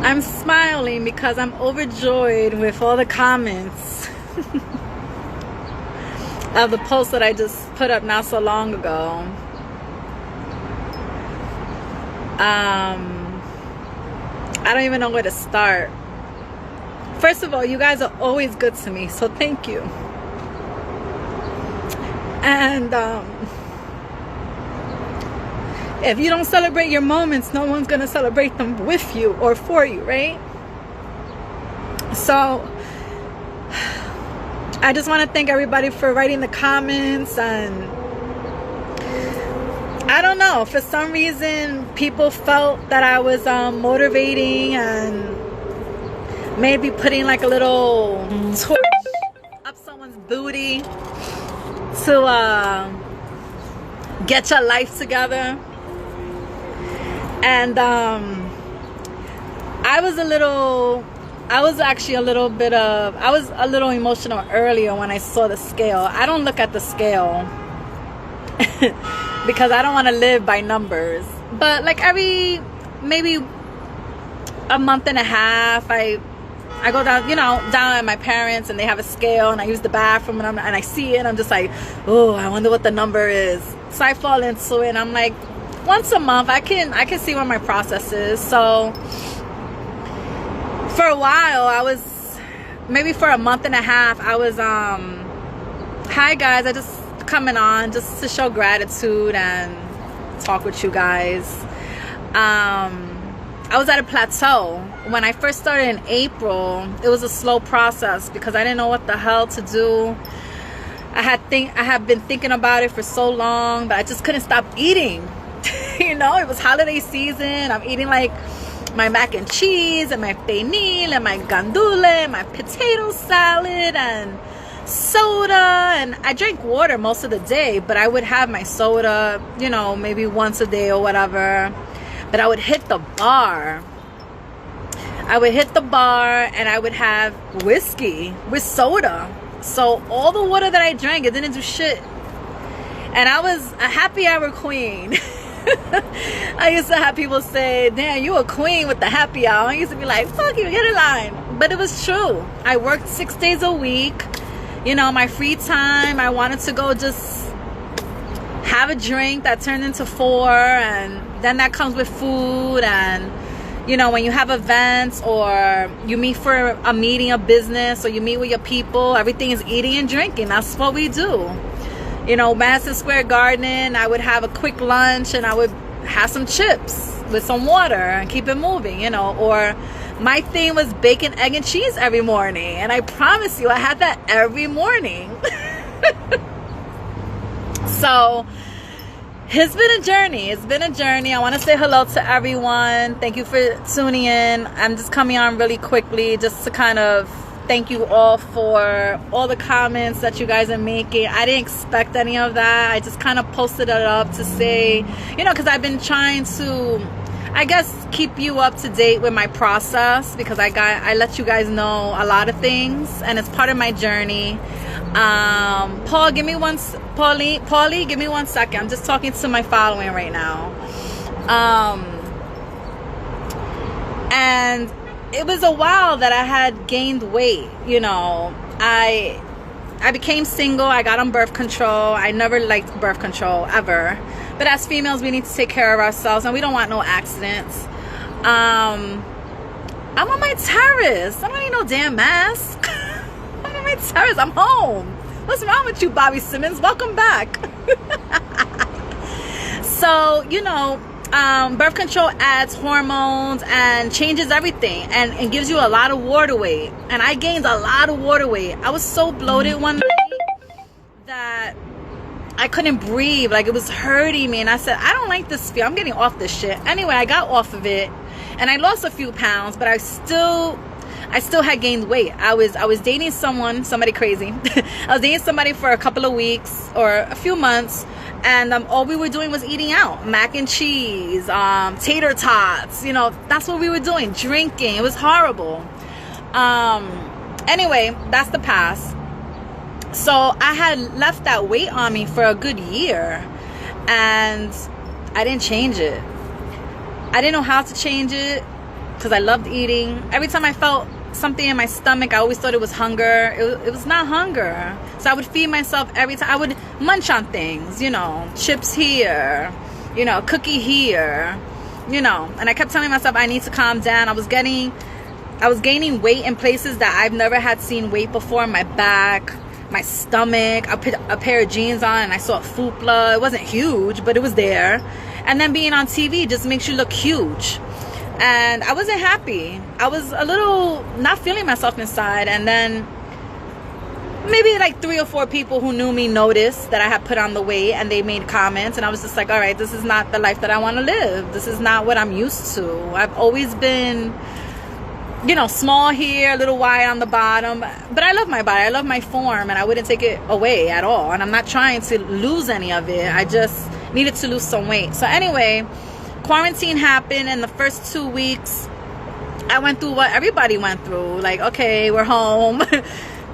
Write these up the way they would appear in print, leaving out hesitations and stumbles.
I'm smiling because I'm overjoyed with all the comments of the post that I just put up not so long ago. I don't even know where to start. First of all, you guys are always good to me, so thank you. And if you don't celebrate your moments, no one's gonna celebrate them with you or for you, right? So I just want to thank everybody for writing the comments. And I don't know, for some reason people felt that I was motivating and maybe putting like a little torch up someone's booty to get your life together. And I was a little emotional earlier when I saw the scale. I don't look at the scale because I don't want to live by numbers. But like every maybe a month and a half, I go down, down at my parents, and they have a scale, and I use the bathroom, and I see it, and I'm just like, oh, I wonder what the number is. So I fall into it, and I'm like, once a month, I can see what my process is. So for a while, maybe for a month and a half, I was, hi guys, I just coming on just to show gratitude and talk with you guys. I was at a plateau. When I first started in April, it was a slow process because I didn't know what the hell to do. I had been thinking about it for so long, but I just couldn't stop eating. It was holiday season. I'm eating like my mac and cheese and my pernil and my gandule and my potato salad and soda, and I drank water most of the day, but I would have my soda, maybe once a day or whatever. But I would hit the bar. And I would have whiskey with soda. So all the water that I drank, it didn't do shit. And I was a happy hour queen. I used to have people say, damn, you a queen with the happy hour. I used to be like, fuck you, get in line. But it was true. I worked 6 days a week. My free time, I wanted to go just have a drink that turned into 4, and then that comes with food. And when you have events or you meet for a meeting of business or you meet with your people, everything is eating and drinking. That's what we do. Madison Square Garden, I would have a quick lunch and I would have some chips with some water and keep it moving, or my thing was bacon, egg, and cheese every morning. And I promise you, I had that every morning. So it's been a journey. I want to say hello to everyone. Thank you for tuning in. I'm just coming on really quickly just to kind of thank you all for all the comments that you guys are making. I didn't expect any of that. I just kind of posted it up to say, because I've been trying to, I guess, keep you up to date with my process, because I let you guys know a lot of things, and it's part of my journey. Paulie, give me 1 second. I'm just talking to my following right now. And it was a while that I had gained weight. I became single. I got on birth control. I never liked birth control ever. But as females, we need to take care of ourselves, and we don't want no accidents. I'm on my terrace. I don't need no damn mask. I'm on my terrace. I'm home. What's wrong with you, Bobby Simmons? Welcome back. So, birth control adds hormones and changes everything, and gives you a lot of water weight. And I gained a lot of water weight. I was so bloated one night that I couldn't breathe. Like, it was hurting me. And I said, I don't like this feel. I'm getting off this shit. Anyway, I got off of it, and I lost a few pounds, but I still had gained weight. I was dating somebody crazy. I was dating somebody for a couple of weeks or a few months, and all we were doing was eating out. Mac and cheese, tater tots, that's what we were doing. Drinking. It was horrible. Anyway, that's the past. So I had left that weight on me for a good year. and I didn't change it. I didn't know how to change it because I loved eating. Every time I felt something in my stomach, I always thought it was hunger. It was not hunger. So I would feed myself every time. I would munch on things, you know, chips here, you know, cookie here, you know. And I kept telling myself I need to calm down. I was gaining weight in places that I've never had seen weight before. My back, my stomach. I put a pair of jeans on and I saw a fupa. It wasn't huge, but it was there. And then being on TV just makes you look huge. And I wasn't happy. I was a little not feeling myself inside. And then maybe like 3 or 4 people who knew me noticed that I had put on the weight, and they made comments. And I was just like, all right, this is not the life that I want to live. This is not what I'm used to. I've always been, you know, small here, a little wide on the bottom. But I love my body. I love my form, and I wouldn't take it away at all. And I'm not trying to lose any of it. I just needed to lose some weight. So anyway, quarantine happened, and the first 2 weeks I went through what everybody went through. Like, okay, we're home.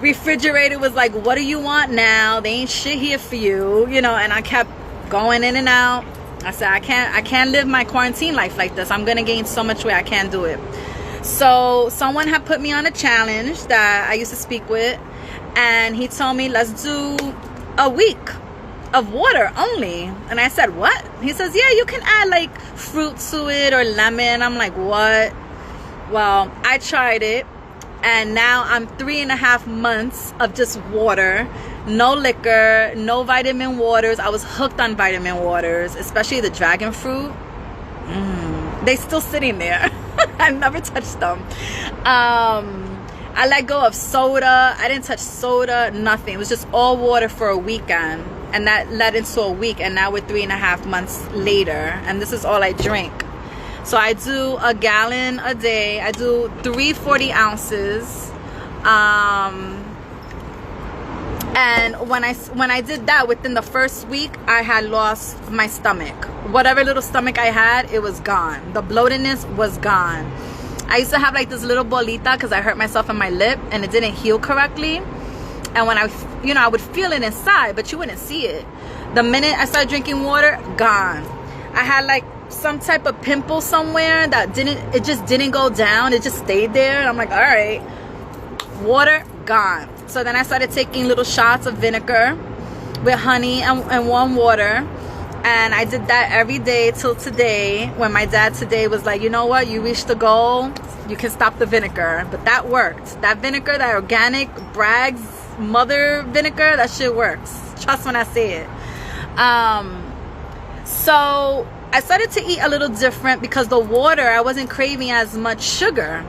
Refrigerator was like, what do you want now? They ain't shit here for you, you know. And I kept going in and out. I said, I can't live my quarantine life like this. I'm gonna gain so much weight. I can't do it. So someone had put me on a challenge that I used to speak with, and he told me, let's do a week of water only. And I said, what? He says, yeah, you can add like fruit to it or lemon. I'm like, what? Well, I tried it, and now I'm 3.5 months of just water, no liquor, no vitamin waters. I was hooked on vitamin waters, especially the dragon fruit. They still sitting there. I never touched them. I let go of soda. I didn't touch soda, nothing. It was just all water for a weekend. And that led into a week. And now we're 3.5 months later. And this is all I drink. So I do a gallon a day. I do 3 40 ounces. And when I did that, within the first week, I had lost my stomach. Whatever little stomach I had, it was gone. The bloatedness was gone. I used to have like this little bolita because I hurt myself in my lip and it didn't heal correctly. And when I would feel it inside, but you wouldn't see it. The minute I started drinking water, gone. I had like some type of pimple somewhere that it just didn't go down. It just stayed there. And I'm like, all right, water, gone. So then I started taking little shots of vinegar with honey and warm water. And I did that every day till today, when my dad today was like, you know what, you reached the goal, you can stop the vinegar. But that worked. That vinegar, that organic Bragg's mother vinegar, that shit works. Trust when I say it. So I started to eat a little different because the water, I wasn't craving as much sugar.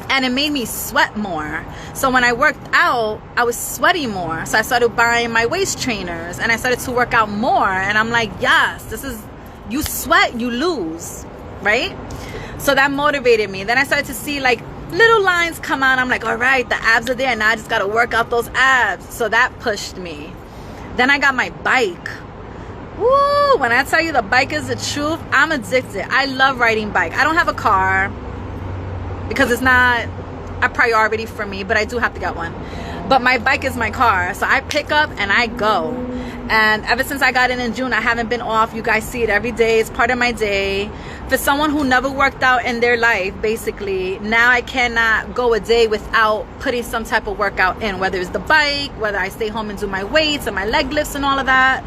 And it made me sweat more. So when I worked out, I was sweating more. So I started buying my waist trainers and I started to work out more. And I'm like, yes, this is, you sweat, you lose, right? So that motivated me. Then I started to see like little lines come out. I'm like, all right, the abs are there. Now I just got to work out those abs. So that pushed me. Then I got my bike. Woo! When I tell you the bike is the truth, I'm addicted. I love riding bike. I don't have a car, because it's not a priority for me, but I do have to get one. But my bike is my car, so I pick up and I go. And ever since I got in June, I haven't been off. You guys see it every day. It's part of my day. For someone who never worked out in their life, basically, now I cannot go a day without putting some type of workout in, whether it's the bike, whether I stay home and do my weights and my leg lifts and all of that.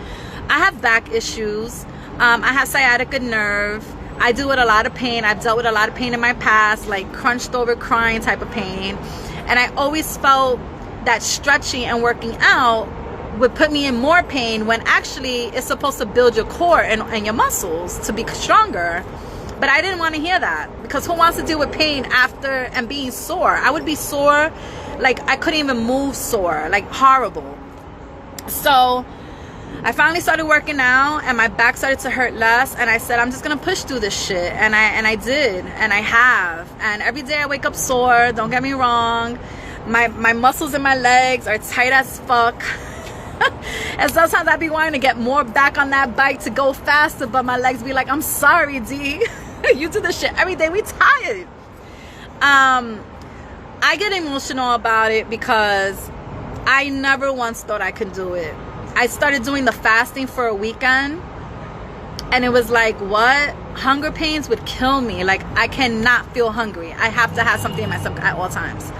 I have back issues. I have sciatica nerve. I deal with a lot of pain. I've dealt with a lot of pain in my past, like crunched over crying type of pain. And I always felt that stretching and working out would put me in more pain, when actually it's supposed to build your core and your muscles to be stronger. But I didn't want to hear that, because who wants to deal with pain after and being sore? I would be sore, like I couldn't even move sore, like horrible. So I finally started working out and my back started to hurt less, and I said, I'm just gonna push through this shit. And I did, and I have. And every day I wake up sore, don't get me wrong. My muscles in my legs are tight as fuck. And sometimes I be wanting to get more back on that bike to go faster, but my legs be like, I'm sorry, D. You do this shit every day, we tired. I get emotional about it because I never once thought I could do it. I started doing the fasting for a weekend And it was like, what? Hunger pains would kill me. Like, I cannot feel hungry. I have to have something in my stomach at all times.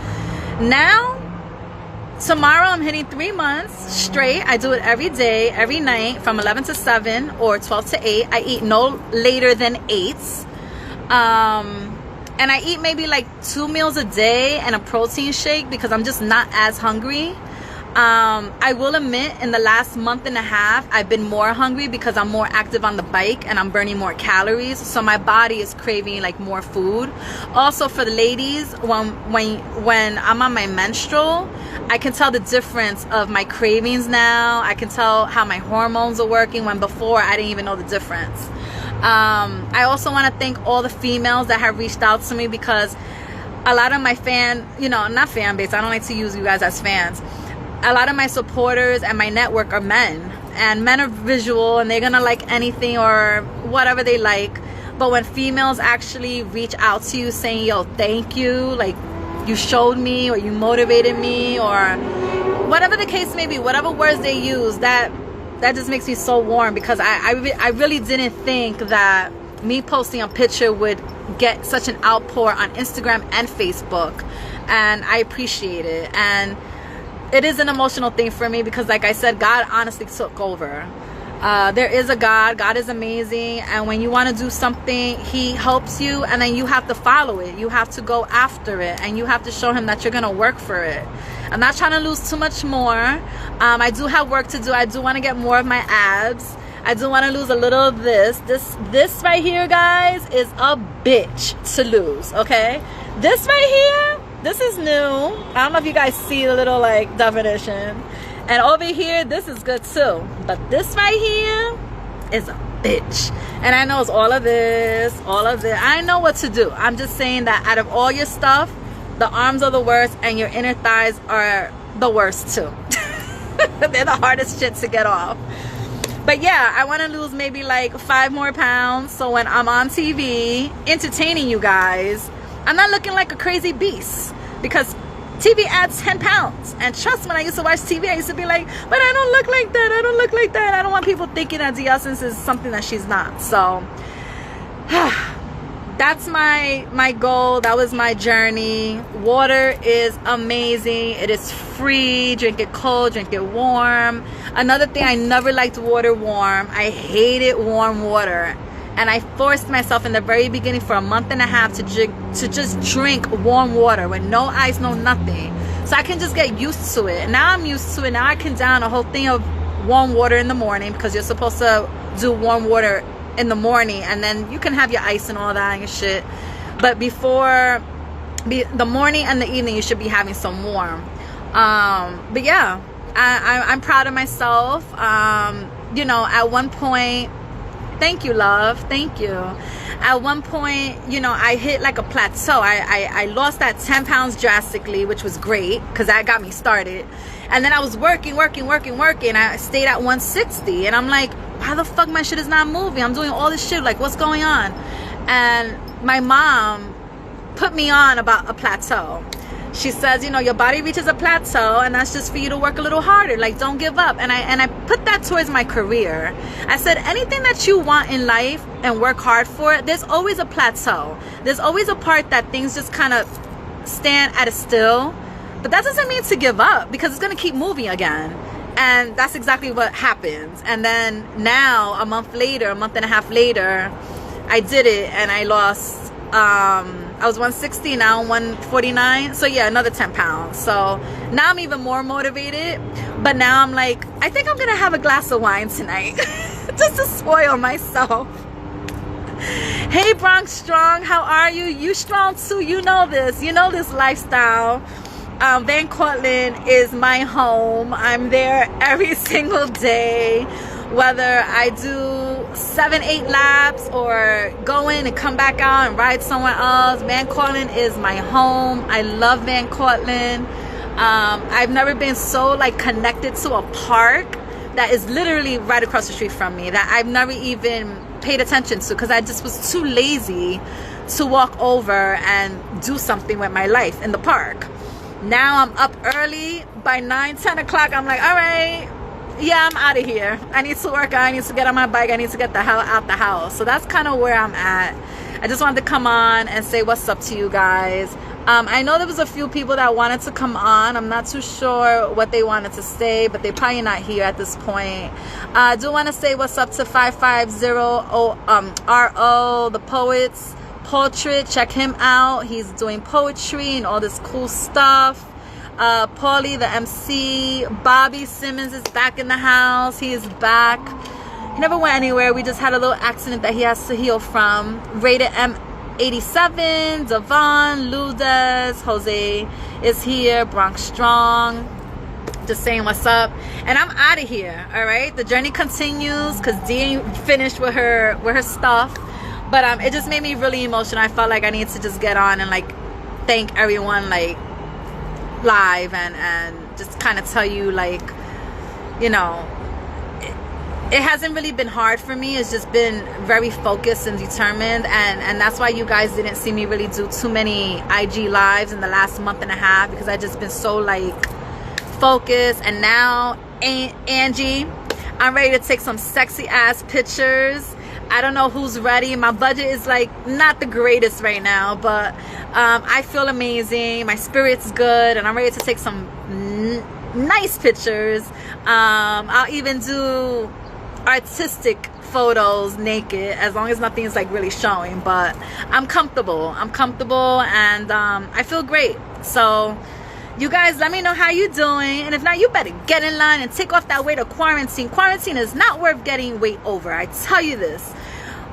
Now, tomorrow I'm hitting 3 months straight. I do it every day, every night from 11 to 7 or 12 to 8. I eat no later than 8. And I eat maybe like 2 meals a day and a protein shake because I'm just not as hungry. I will admit, in the last month and a half, I've been more hungry because I'm more active on the bike and I'm burning more calories. So my body is craving like more food. Also for the ladies, when I'm on my menstrual, I can tell the difference of my cravings now. I can tell how my hormones are working when before I didn't even know the difference. I also want to thank all the females that have reached out to me because a lot of my not fan base, I don't like to use you guys as fans. A lot of my supporters and my network are men, and men are visual and they're gonna like anything or whatever they like. But when females actually reach out to you saying, yo, thank you, like you showed me or you motivated me or whatever the case may be, whatever words they use, that just makes me so warm because I really didn't think that me posting a picture would get such an outpour on Instagram and Facebook, and I appreciate it. And it is an emotional thing for me because, like I said, God honestly took over. There is a God is amazing, and when you want to do something, he helps you, and then you have to follow it. You have to go after it, and you have to show him that you're gonna work for it. I'm not trying to lose too much more. I do have work to do. I do want to get more of my abs. I do want to lose a little of this right here, guys, is a bitch to lose. Okay, this right here, this is new. I don't know if you guys see the little like definition. And over here, this is good too. But this right here is a bitch. And I know it's all of this. I know what to do. I'm just saying that out of all your stuff, the arms are the worst and your inner thighs are the worst too. They're the hardest shit to get off. But yeah, I want to lose maybe like 5 more pounds. So when I'm on TV entertaining you guys, I'm not looking like a crazy beast. Because TV adds 10 pounds. And trust me, when I used to watch TV, I used to be like, but I don't look like that. I don't look like that. I don't want people thinking that the essence is something that she's not. So that's my goal. That was my journey. Water is amazing. It is free. Drink it cold, drink it warm. Another thing, I never liked water warm. I hated warm water. And I forced myself in the very beginning for a month and a half to just drink warm water with no ice, no nothing. So I can just get used to it. Now I'm used to it. Now I can down a whole thing of warm water in the morning because you're supposed to do warm water in the morning. And then you can have your ice and all that and your shit. But before the morning and the evening, you should be having some warm. But yeah, I'm proud of myself. At one point, thank you, love. Thank you. At one point, I hit like a plateau. I lost that 10 pounds drastically, which was great because that got me started. And then I was working. I stayed at 160. And I'm like, why the fuck my shit is not moving? I'm doing all this shit. Like, what's going on? And my mom put me on about a plateau. She says, your body reaches a plateau and that's just for you to work a little harder. Like, don't give up. And I put that towards my career. I said, anything that you want in life and work hard for, there's always a plateau. There's always a part that things just kind of stand at a still. But that doesn't mean to give up because it's going to keep moving again. And that's exactly what happens. And then now, a month and a half later, I did it and I lost... I was 160, now I'm 149. So yeah, another 10 pounds. So now I'm even more motivated. But now I'm like, I think I'm going to have a glass of wine tonight. Just to spoil myself. Hey, Bronx Strong, how are you? You strong too. You know this. You know this lifestyle. Van Cortlandt is my home. I'm there every single day. Whether I do 7-8 laps or go in and come back out and ride somewhere else, Van Cortlandt is my home. I love Van Cortlandt. I've never been so connected to a park that is literally right across the street from me that I've never even paid attention to because I just was too lazy to walk over and do something with my life in the park. Now I'm up early. By 9-10 o'clock, I'm like, all right, yeah, I'm out of here. I need to work out. I need to get on my bike. I need to get the hell out the house. So that's kind of where I'm at. I just wanted to come on and say what's up to you guys. I know there was a few people that wanted to come on. I'm not too sure what they wanted to say, but they're probably not here at this point. I do want to say what's up to 550RO, the poets, Portrait. Check him out. He's doing poetry and all this cool stuff. Paulie, the MC. Bobby Simmons is back in the house. He is back. He never went anywhere. We just had a little accident that he has to heal from. Rated M87, Devon, Lourdes, Jose is here, Bronx Strong. Just saying what's up. And I'm out of here, all right? The journey continues because Dee ain't finished with her stuff. But it just made me really emotional. I felt like I needed to just get on and like thank everyone like live and just kind of tell you like, you know, it hasn't really been hard for me. It's just been very focused and determined, and that's why you guys didn't see me really do too many IG lives in the last month and a half, because I just been so like focused. And now Angie, I'm ready to take some sexy ass pictures. I don't know who's ready. My budget is like not the greatest right now, but I feel amazing. My spirit's good, and I'm ready to take some nice pictures. I'll even do artistic photos naked, as long as nothing is like really showing. But I'm comfortable, and I feel great. So you guys, let me know how you doing, and if not, you better get in line and take off that weight of quarantine. Quarantine is not worth getting weight over, I tell you this.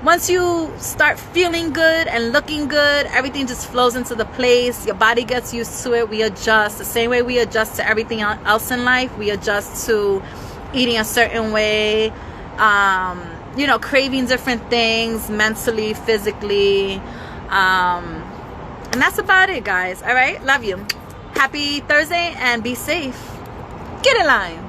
Once you start feeling good and looking good, everything just flows into the place. Your body gets used to it. We adjust the same way we adjust to everything else in life. We adjust to eating a certain way, you know, craving different things mentally, physically, and that's about it, guys. All right, love you. Happy Thursday and be safe. Get in line.